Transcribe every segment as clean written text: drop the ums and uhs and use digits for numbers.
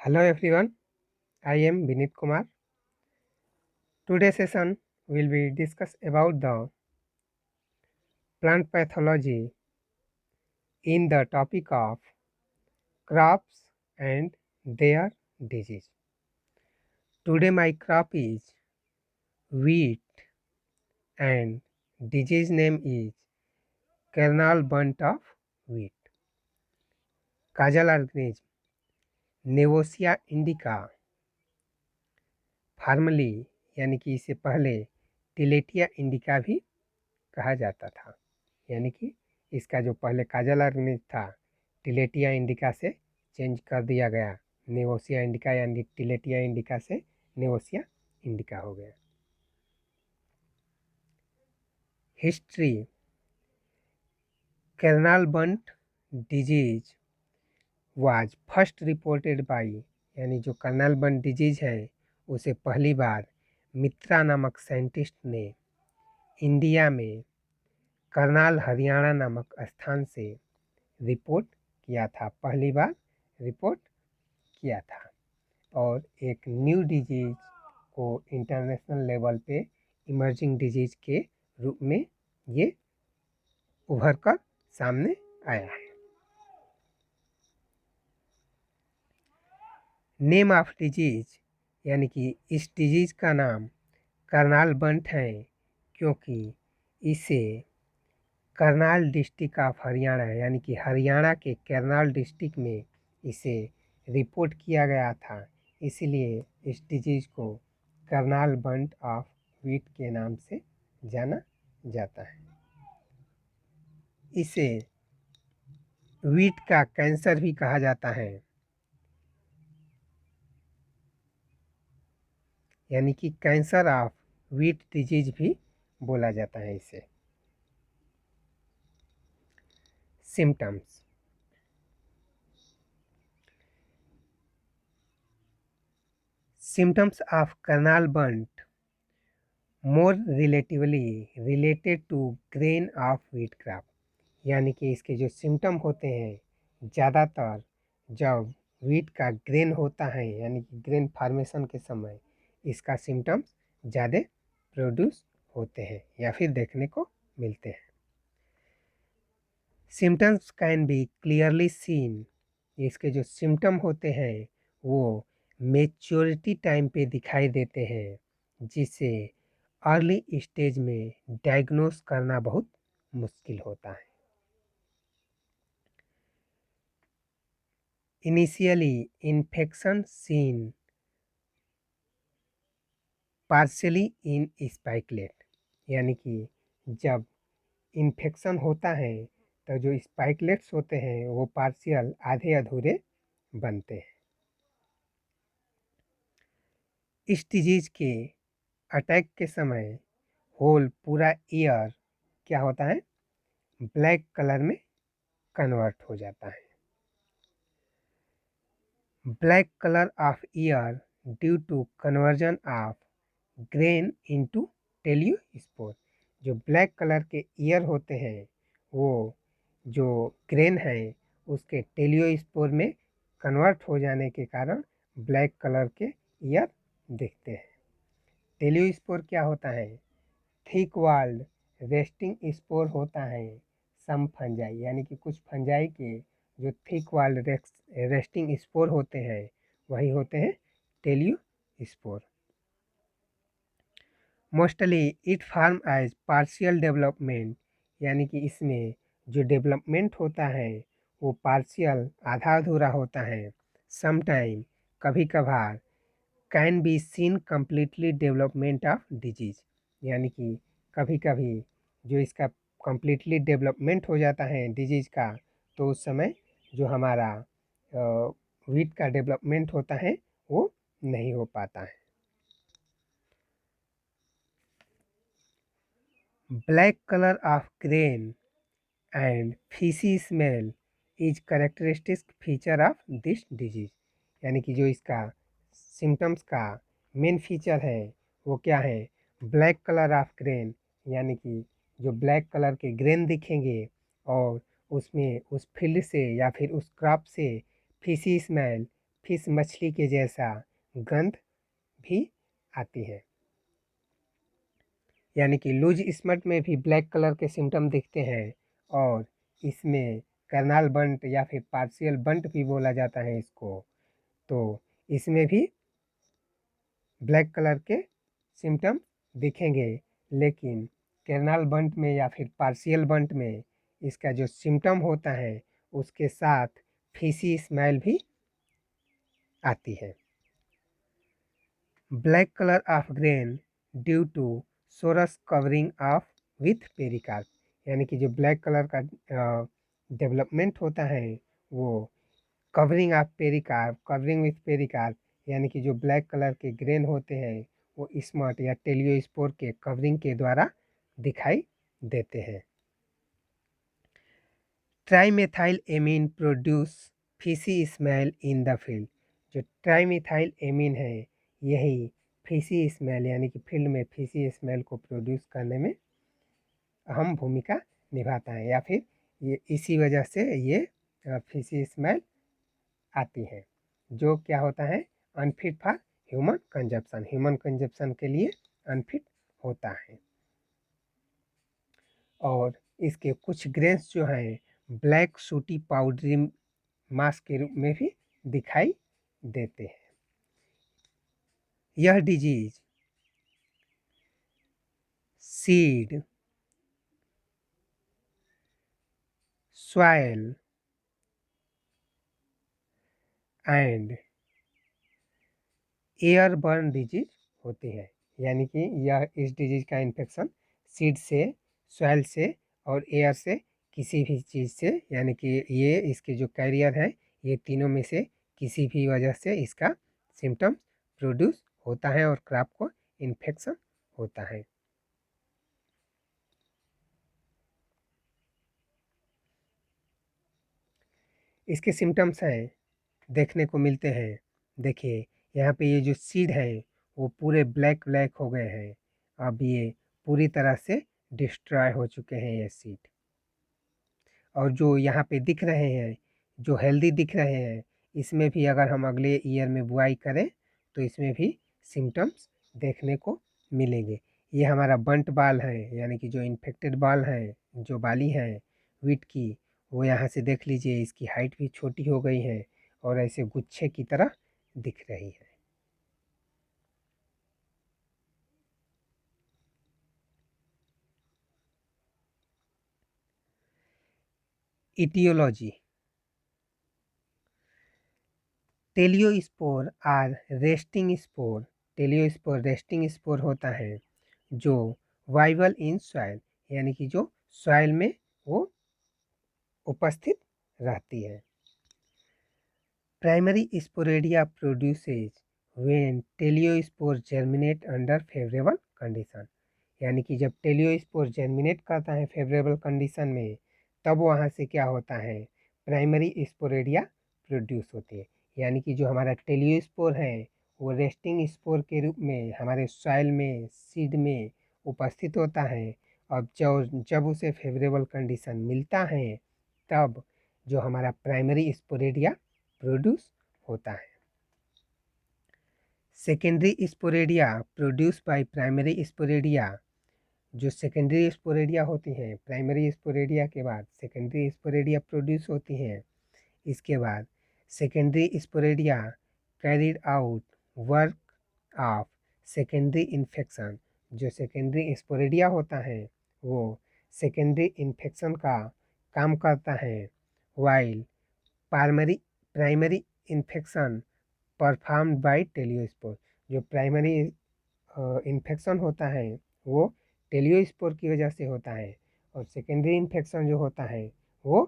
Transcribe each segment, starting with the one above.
Hello everyone, I am Vinit Kumar. Today's session will be discuss about the plant pathology in the topic of crops and their disease. Today my crop is wheat and disease name is kernel bunt of wheat. Causal organism Neovossia indica formerly यानी कि इससे पहले टिलेटिया indica भी कहा जाता था, यानी कि इसका जो पहले काजल ऑर्गेनिज था टिलेटिया इंडिका से चेंज कर दिया गया नेवोसिया इंडिका, यानी टिलेटिया इंडिका से नेवोसिया इंडिका हो गया। History Karnal bunt disease was first reported by, यानी जो कर्नाल बंट डिजीज है उसे पहली बार मित्रा नामक साइंटिस्ट ने इंडिया में करनाल हरियाणा नामक स्थान से रिपोर्ट किया था, पहली बार रिपोर्ट किया था। और एक न्यू डिजीज को इंटरनेशनल लेवल पे इमर्जिंग डिजीज के रूप में ये उभर कर सामने आया है। नेम ऑफ डिजीज, यानी कि इस डिजीज का नाम करनाल बंट है क्योंकि इसे करनाल डिस्ट्रिक्ट ऑफ हरियाणा, यानी कि हरियाणा के करनाल डिस्ट्रिक्ट में इसे रिपोर्ट किया गया था, इसलिए इस डिजीज को करनाल बंट ऑफ व्हीट के नाम से जाना जाता है। इसे व्हीट का कैंसर भी कहा जाता है, यानी कि कैंसर ऑफ व्हीट डिजीज भी बोला जाता है इसे। Symptoms, symptoms of kernel burnt more relatively related to grain of wheat crop, यानी कि इसके जो सिम्टम होते हैं ज़्यादातर जब व्हीट का ग्रेन होता है, यानी कि ग्रेन फार्मेशन के समय इसका सिम्टम्स ज़्यादा प्रोड्यूस होते हैं या फिर देखने को मिलते हैं। Symptoms can be clearly seen, इसके जो सिम्टम होते हैं वो मेच्योरिटी टाइम पे दिखाई देते हैं, जिसे अर्ली स्टेज में डायग्नोस करना बहुत मुश्किल होता है। Initially infection seen partially in spikelet, यानी कि जब इन्फेक्शन होता है तो जो स्पाइकलेट्स होते हैं वो पार्शियल आधे अधूरे बनते हैं। इस डिजीज के अटैक के समय होल पूरा ईयर क्या होता है, ब्लैक कलर में कन्वर्ट हो जाता है। Black colour of ear due to conversion of grain into teliospore, जो ब्लैक कलर के ईयर होते हैं वो जो ग्रेन है उसके टेलियोस्पोर में कन्वर्ट हो जाने के कारण ब्लैक कलर के ईयर दिखते हैं। टेलियोस्पोर क्या होता है, थिक वाल्ड रेस्टिंग स्पोर होता है सम फंजाई, यानी कि कुछ फंजाई के जो थिक वाल्ड रेस्टिंग स्पोर होते हैं वही होते हैं teliospore. Mostly it form as partial development, यानी कि इसमें जो डेवलपमेंट होता है वो पार्शियल आधा अधूरा होता है। समटाइम कभी कभार can be seen completely development of disease, यानी कि कभी कभी जो इसका कम्प्लीटली डेवलपमेंट हो जाता है डिजीज का तो उस समय जो हमारा व्हीट का डेवलपमेंट होता है वो नहीं हो पाता है। Black colour of grain and fishy smell is characteristic feature of this disease, यानी कि जो इसका सिम्टम्स का मेन फीचर है वो क्या है, ब्लैक कलर ऑफ ग्रेन, यानी कि जो ब्लैक कलर के ग्रेन दिखेंगे और उसमें उस फील्ड से या फिर उस क्रॉप से फिशी स्मेल फिश मछली के जैसा गंध भी आती है। यानी कि लूज स्मट में भी ब्लैक कलर के सिम्टम दिखते हैं और इसमें कर्नाल बंट या फिर पार्शियल बंट भी बोला जाता है इसको। तो इसमें भी ब्लैक कलर के सिम्टम दिखेंगे, लेकिन कर्नाल बंट में या फिर पार्शियल बंट में इसका जो सिम्टम होता है उसके साथ फिशी स्मेल भी आती है। Black colour of grain due to sorus covering of with pericarp, यानी कि जो ब्लैक कलर का डेवलपमेंट होता है वो covering of pericarp, covering with pericarp, यानी कि जो ब्लैक कलर के ग्रेन होते हैं वो स्मट या टेलियोस्पोर के कवरिंग के द्वारा दिखाई देते हैं। Trimethyl amine produce fishy smell in the field, जो ट्राइमेथाइल एमीन है यही फिशी स्मेल यानी कि फील्ड में फिशी स्मेल को प्रोड्यूस करने में अहम भूमिका निभाता है, या फिर ये इसी वजह से ये फिशी स्मेल आती है, जो क्या होता है unfit for human consumption, human consumption के लिए अनफिट होता है। और इसके कुछ ग्रेन्स जो हैं ब्लैक सूटी पाउडरी मास के रूप में भी दिखाई देते हैं। यह disease seed, soil and airborne disease होती है, यानी कि यह इस डिजीज का इन्फेक्शन सीड से, सॉइल से और एयर से, किसी भी चीज़ से, यानी कि ये इसके जो कैरियर है ये तीनों में से किसी भी वजह से इसका सिम्टम्स प्रोड्यूस होता है और क्रॉप को इन्फेक्शन होता है। इसके सिम्टम्स हैं देखने को मिलते हैं, देखिए यहाँ पे ये जो सीड है वो पूरे ब्लैक ब्लैक हो गए हैं, अब ये पूरी तरह से डिस्ट्रॉय हो चुके हैं ये सीड। और जो यहाँ पे दिख रहे हैं जो हेल्दी दिख रहे हैं इसमें भी अगर हम अगले ईयर में बुआई करें तो इसमें भी सिम्टम्स देखने को मिलेंगे। ये हमारा बंट बाल है, यानी कि जो इन्फेक्टेड बाल है, जो बाली है वीट की, वो यहाँ से देख लीजिए इसकी हाइट भी छोटी हो गई है और ऐसे गुच्छे की तरह दिख रही है। Aetiology, teliospore are resting spore, teliospore resting spore होता है जो वाइवल इन सॉइल, यानी कि जो सॉइल में वो उपस्थित रहती है। Primary sporidia produces when teliospore germinate under favourable condition, यानी कि जब टेलियोस्पोर जर्मिनेट करता है फेवरेबल कंडीशन में तब वहाँ से क्या होता है प्राइमरी स्पोरेडिया प्रोड्यूस होती है, यानी कि जो हमारा टेलियोस्पोर है वो रेस्टिंग स्पोर के रूप में हमारे सॉइल में सीड में उपस्थित होता है। अब जब उसे फेवरेबल कंडीशन मिलता है तब जो हमारा प्राइमरी स्पोरेडिया प्रोड्यूस होता है। सेकेंडरी स्पोरेडिया प्रोड्यूस बाय प्राइमरी स्पोरेडिया, जो सेकेंडरी स्पोरेडिया होती हैं प्राइमरी स्पोरेडिया के बाद सेकेंडरी स्पोरेडिया प्रोड्यूस होती हैं। इसके बाद secondary sporidia carried out work of secondary infection, जो सेकेंडरी स्पोरेडिया होता है वो सेकेंडरी इन्फेक्शन का काम करता है, while primary infection performed by teliospore, जो प्राइमरी इन्फेक्शन होता है वो टेलियोस्पोर की वजह से होता है और सेकेंडरी इन्फेक्शन जो होता है वो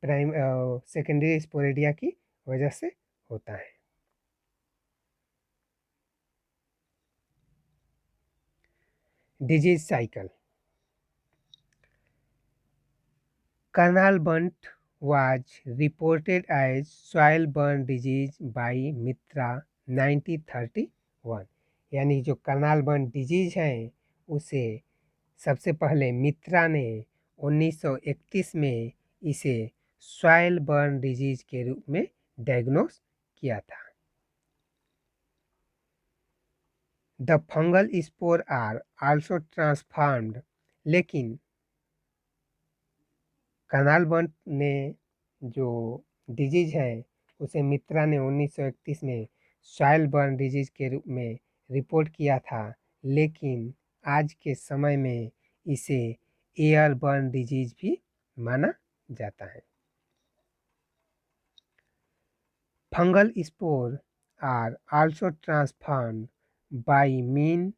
सेकेंडरी स्पोरेडिया की वजह से होता है। Disease cycle, Karnal bunt was reported as soil burn disease by Mitra 1931, यानी जो कर्नाल बर्न डिजीज है उसे सबसे पहले मित्रा ने 1931 में इसे सॉइल बर्न डिजीज के रूप में डायग्नोस किया था। The fungal spore are also transformed. लेकिन कानालबर्न ने जो डिजीज है उसे मित्रा ने 1931 में सॉइल बर्न डिजीज के रूप में रिपोर्ट किया था, लेकिन आज के समय में इसे एयर बर्न डिजीज भी माना जाता है। Fungal spore are also transformed by mean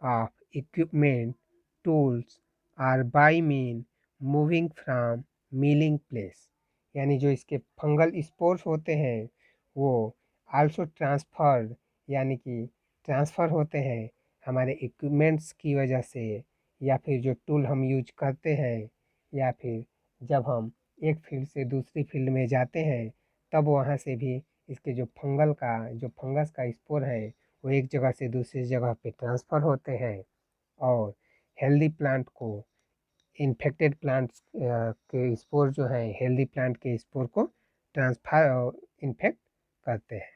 of equipment, tools और by mean moving from milling place. यानी जो इसके फंगल स्पोर्स होते हैं वो आल्सो ट्रांसफर्ड यानी कि ट्रांसफ़र होते हैं हमारे इक्विपमेंट्स की वजह से, या फिर जो टूल हम यूज करते हैं, या फिर जब हम एक फील्ड से दूसरी फील्ड में जाते हैं तब वहाँ से भी इसके जो फंगस का स्पोर है वो एक जगह से दूसरी जगह पे ट्रांसफ़र होते हैं और हेल्दी प्लांट को इन्फेक्टेड प्लांट्स के स्पोर जो हैं हेल्दी प्लांट के स्पोर को ट्रांसफर इन्फेक्ट करते हैं।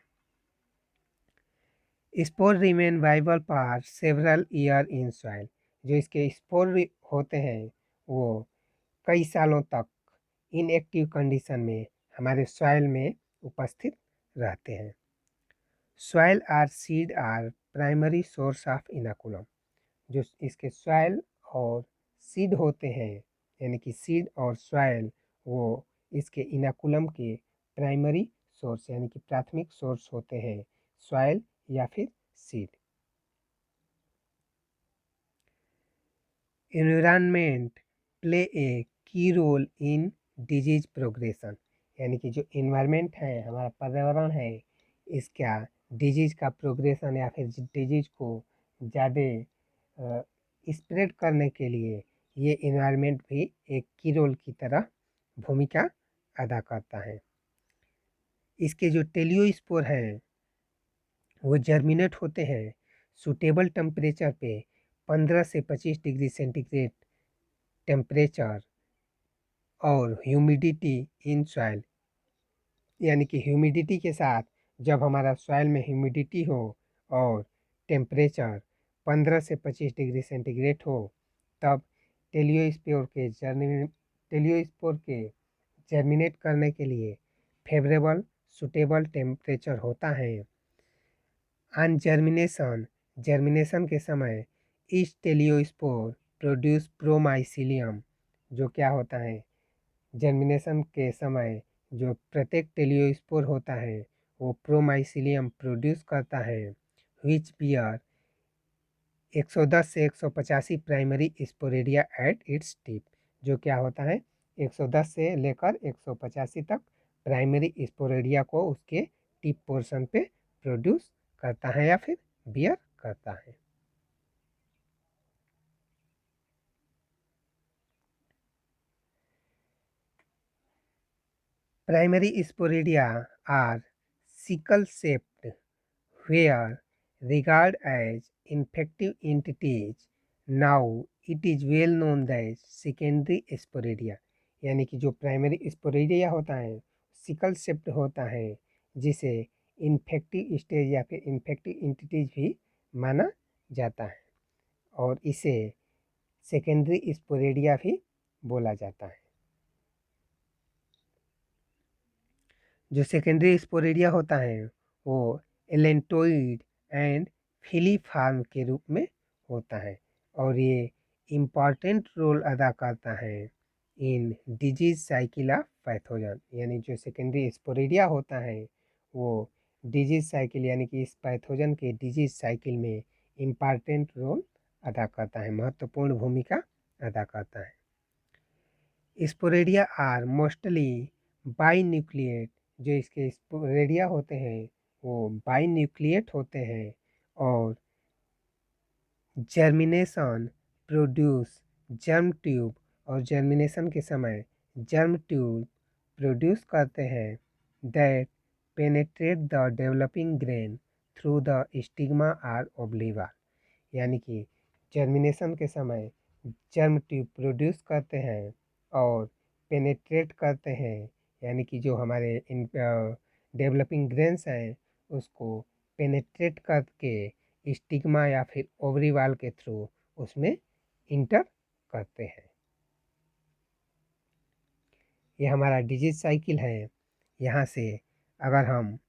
Spore remain viable for several year in soil. जो इसके स्पोर होते हैं वो कई सालों तक इनएक्टिव कंडीशन में हमारे सॉइल में उपस्थित रहते हैं। Soil or seed are primary source of inoculum. जो इसके सॉइल और सीड होते हैं यानी कि सीड और सॉइल वो इसके इनाकुलम के प्राइमरी सोर्स यानी कि प्राथमिक सोर्स होते हैं, सॉइल या फिर सीड। एनवायरनमेंट प्ले ए की रोल इन डिजीज प्रोग्रेशन। यानी कि जो इन्वायरमेंट है हमारा पर्यावरण है इसका डिजीज का प्रोग्रेशन या फिर डिजीज को ज़्यादा स्प्रेड करने के लिए ये इन्वायरमेंट भी एक की रोल की तरह भूमिका अदा करता है। इसके जो टेलियोस्पोर हैं वो जर्मिनेट होते हैं सूटेबल टेम्परेचर पे 15 से 25 डिग्री सेंटीग्रेड टेम्परेचर और ह्यूमिडिटी इन सॉइल। यानी कि ह्यूमिडिटी के साथ जब हमारा सॉइल में ह्यूमिडिटी हो और टेम्परेचर 15 से 25 डिग्री सेंटीग्रेड हो तब टेलियोस्पोर के जर्मिनेट करने के लिए फेवरेबल सूटेबल टेम्परेचर होता है। ऑन जर्मिनेशन के समय ईच टेलियोस्पोर प्रोड्यूस प्रोमाइसिलियम। जो क्या होता है जर्मिनेशन के समय जो प्रत्येक टेलियोस्पोर होता है वो प्रोमाइसिलियम प्रोड्यूस करता है विच बियर 110 से 185 प्राइमरी स्पोरेडिया एट इट्स टिप। जो क्या होता है 110 से लेकर 185 तक प्राइमरी स्पोरेडिया को उसके टिप पोर्शन पे प्रोड्यूस करता है या फिर बियर करता है। Primary sporidia are sickle shaped were regarded as infective entities. Now it is well known that secondary sporedia यानी कि जो प्राइमरी स्पोरेडिया होता है सिकल शेप्ड होता है जिसे इन्फेक्टिव स्टेज या फिर इन्फेक्टिव एंटिटीज भी माना जाता है और इसे सेकेंडरी स्पोरेडिया भी बोला जाता है। जो सेकेंडरी स्पोरेडिया होता है वो एलेंटोइड एंड फिलीफार्म के रूप में होता है और ये इम्पॉर्टेंट रोल अदा करता है in disease cycle of pathogen. यानी जो सेकेंडरी स्पोरेडिया होता है वो डिजीज साइकिल यानी कि इस पैथोजन के डिजीज साइकिल में इम्पॉर्टेंट रोल अदा करता है, महत्वपूर्ण भूमिका अदा करता है। स्पोरेडिया आर मोस्टली बाइन्यूक्लिएट। जो इसके स्पोरेडिया होते हैं वो बाइन्यूक्लिएट होते हैं और जर्मिनेशन प्रोड्यूस जर्म ट्यूब और जर्मिनेशन के समय जर्म ट्यूब प्रोड्यूस करते हैं that penetrate the developing grain through the stigma or ओब्लिवा। यानी कि जर्मिनेशन के समय जर्म ट्यूब प्रोड्यूस करते हैं और पेनेट्रेट करते हैं यानी कि जो हमारे इन डेवलपिंग ग्रेन्स हैं उसको पेनेट्रेट करके स्टिग्मा या फिर ओवरी वॉल के थ्रू उसमें इंटर करते हैं। ये हमारा डिजीज साइकिल है। यहाँ से अगर हम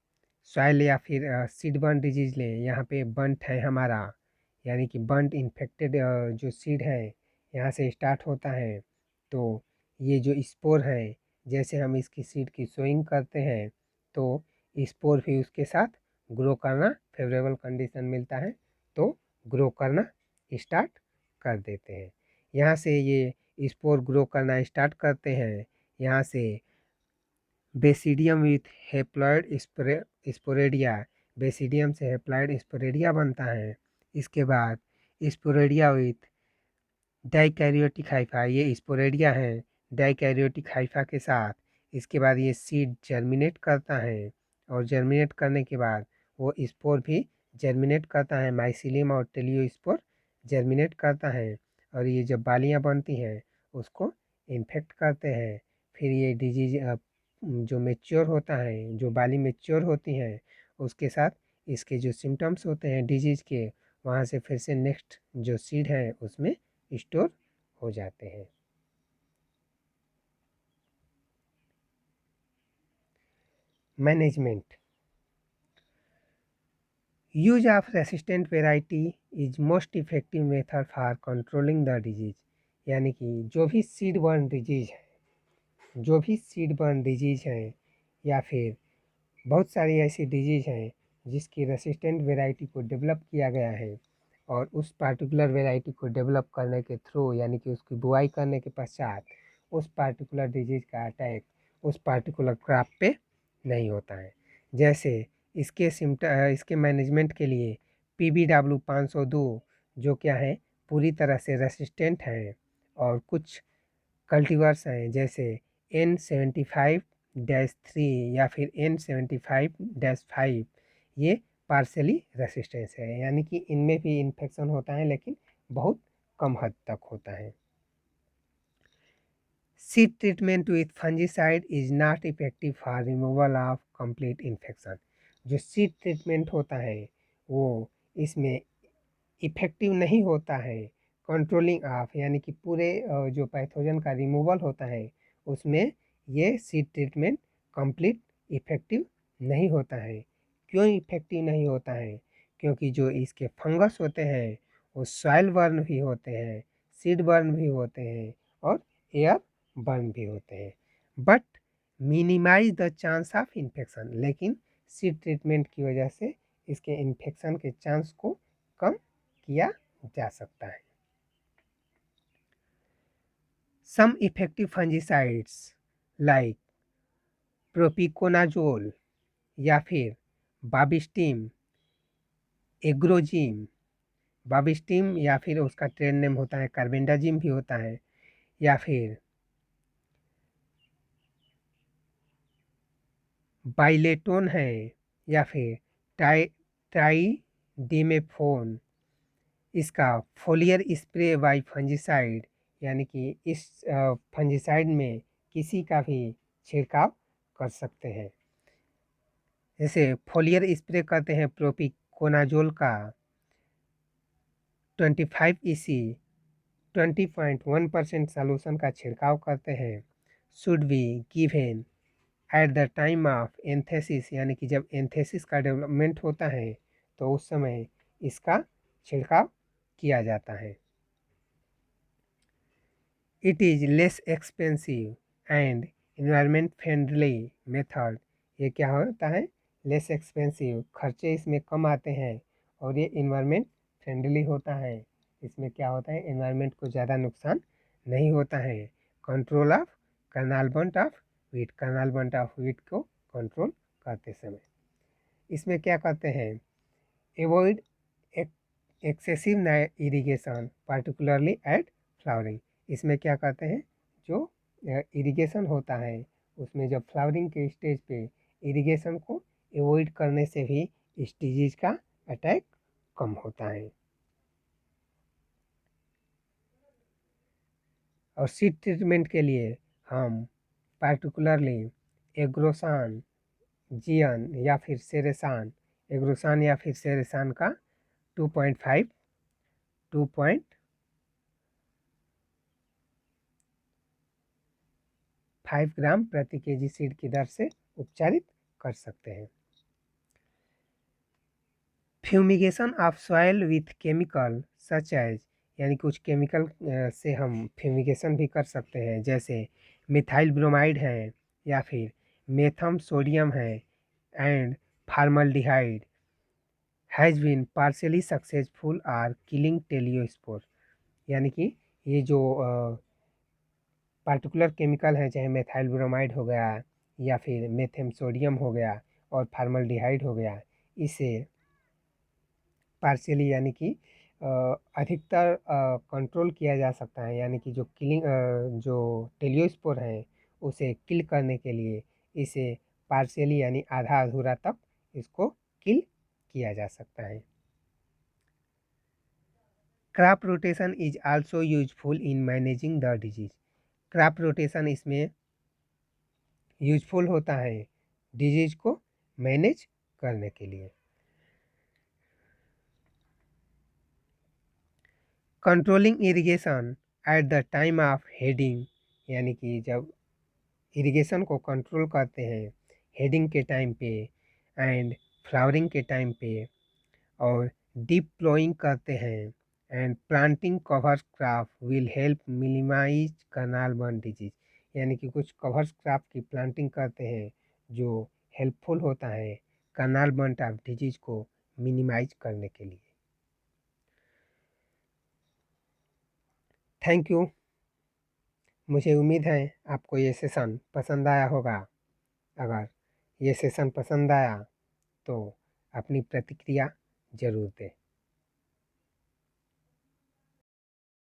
सॉइल या फिर सीड बर्न डिजीज लें, यहाँ पे बंट है हमारा, यानी कि बंट इन्फेक्टेड जो सीड है यहाँ से स्टार्ट होता है। तो ये जो स्पोर है, जैसे हम इसकी सीड की सोइंग करते हैं तो स्पोर भी उसके साथ ग्रो करना, फेवरेबल कंडीशन मिलता है तो ग्रो करना स्टार्ट कर देते हैं। यहाँ से ये स्पोर ग्रो करना स्टार्ट करते हैं। यहाँ से बेसिडियम विथ हेप्लॉइड स्पोरेडिया, बेसिडियम से हेप्लॉइड स्पोरेडिया बनता है। इसके बाद स्पोरेडिया विथ डाइकैरियोटिक हाइफा, ये स्पोरेडिया है डाइकैरियोटिक हाइफा के साथ। इसके बाद ये सीड जर्मिनेट करता है और जर्मिनेट करने के बाद वो स्पोर भी जर्मिनेट करता है, माइसिलियम और टेलियोस्पोर जर्मिनेट करता है और ये जब बालियाँ बनती हैं उसको इन्फेक्ट करते हैं। फिर ये डिजीज जो मैच्योर होता है, जो बाली मैच्योर होती हैं उसके साथ इसके जो सिम्टम्स होते हैं डिजीज़ के, वहाँ से फिर से नेक्स्ट जो सीड है उसमें स्टोर हो जाते हैं। Management. Use of resistant variety is most effective method for controlling the disease, यानी कि जो भी सीड बर्न डिजीज है, जो भी सीड बर्न डिजीज है या फिर बहुत सारी ऐसी डिजीज हैं जिसकी रेसिस्टेंट वेराइटी को डेवलप किया गया है और उस पार्टिकुलर वेराइटी को डेवलप करने के थ्रू, यानी कि उसकी बुआई करने के पश्चात उस पार्टिकुलर डिजीज का अटैक उस पार्टिकुलर क्रॉप पे नहीं होता है। जैसे इसके मैनेजमेंट के लिए PBW 502 जो क्या है पूरी तरह से रेसिस्टेंट है, और कुछ कल्टीवर्स हैं जैसे N75-3 या फिर N75-5, ये पार्शली रेसिस्टेंस है, यानी कि इनमें भी इन्फेक्शन होता है लेकिन बहुत कम हद तक होता है। Seed treatment with fungicide is not effective for removal of complete infection. जो सीड ट्रीटमेंट होता है वो इसमें इफेक्टिव नहीं होता है कंट्रोलिंग ऑफ, यानी कि पूरे जो पैथोजन का रिमूवल होता है उसमें ये सीड ट्रीटमेंट कंप्लीट इफेक्टिव नहीं होता है। क्यों इफेक्टिव नहीं होता है? क्योंकि जो इसके फंगस होते हैं वो सॉइल बर्न भी होते हैं, सीड बर्न भी होते हैं और एयर बर्न भी होते हैं, but minimize the chance of infection. लेकिन सीड ट्रीटमेंट की वजह से इसके इन्फेक्शन के चांस को कम किया जा सकता है। सम इफेक्टिव फंजीसाइड्स लाइक प्रोपिकोनाजोल या फिर बाबिस्टीम, एग्रोजिम, बाबिस्टीम या फिर उसका ट्रेड नेम होता है कार्बेंडाजिम भी होता है, या फिर बाइलेटोन है, या फिर ट्राइडिमेफोन। इसका फोलियर स्प्रे बाई फंजीसाइड, यानी कि इस फंजीसाइड में किसी का भी छिड़काव कर सकते हैं। जैसे फोलियर स्प्रे करते हैं प्रोपिकोनाजोल का 25 EC 20.1% सॉल्यूशन का छिड़काव करते हैं। Should be given at the time of antithesis, यानी कि जब एंथेसिस का डेवलपमेंट होता है तो उस समय इसका छिड़काव किया जाता है। It is less expensive and environment friendly method. ये क्या होता है? लेस एक्सपेंसिव, खर्चे इसमें कम आते हैं और ये इन्वायरमेंट फ्रेंडली होता है। इसमें क्या होता है? इन्वायरमेंट को ज़्यादा नुकसान नहीं होता है। Control of Karnal bunt of wheat, Karnal bunt of wheat को कंट्रोल करते समय इसमें क्या करते हैं? Avoid excessive irrigation particularly at flowering. इसमें क्या करते हैं? जो इरिगेशन होता है उसमें जब फ्लावरिंग के स्टेज पे इरिगेशन को एवॉइड करने से भी इस डिजीज का अटैक कम होता है। और सीड ट्रीटमेंट के लिए हम पार्टिकुलरली एग्रोसान जियन या फिर सेरेसान, एग्रोसान या फिर सेरेसान का 2.5 2.5 ग्राम प्रति केजी सीड की दर से उपचारित कर सकते हैं। Fumigation of soil with chemical such as, यानी कुछ केमिकल से हम फ्यूमिगेशन भी कर सकते हैं, जैसे मिथाइल ब्रोमाइड है या फिर मेथम सोडियम है and formaldehyde has been partially successful are killing teliospore. यानी कि ये जो पार्टिकुलर केमिकल हैं, चाहे मेथाइल ब्रोमाइड हो गया या फिर मेथम सोडियम हो गया और फार्मल्डिहाइड हो गया, इसे पार्शियली यानी कि अधिकतर कंट्रोल किया जा सकता है, यानी कि जो किलिंग जो टेलियोस्पोर हैं उसे किल करने के लिए इसे पार्शियली यानी आधा अधूरा तक इसको किल किया जा सकता है। Crop rotation is also useful in managing the disease. Crop rotation इसमें यूजफुल होता है डिजीज को मैनेज करने के लिए। Controlling irrigation at the time of heading, यानी कि जब इरिगेशन को कंट्रोल करते हैं हेडिंग के टाइम पे एंड फ्लावरिंग के टाइम पे, और डीप प्लोइंग करते हैं and planting cover crop will help minimize Karnal बर्न डिजीज। यानी कि कुछ कवर क्रॉप की प्लांटिंग करते हैं जो हेल्पफुल होता है कैनाल बर्न ऑफ डिजीज को मिनिमाइज करने के लिए। Thank you. मुझे उम्मीद है आपको ये सेशन पसंद आया होगा। अगर ये सेशन पसंद आया तो अपनी प्रतिक्रिया ज़रूर दें।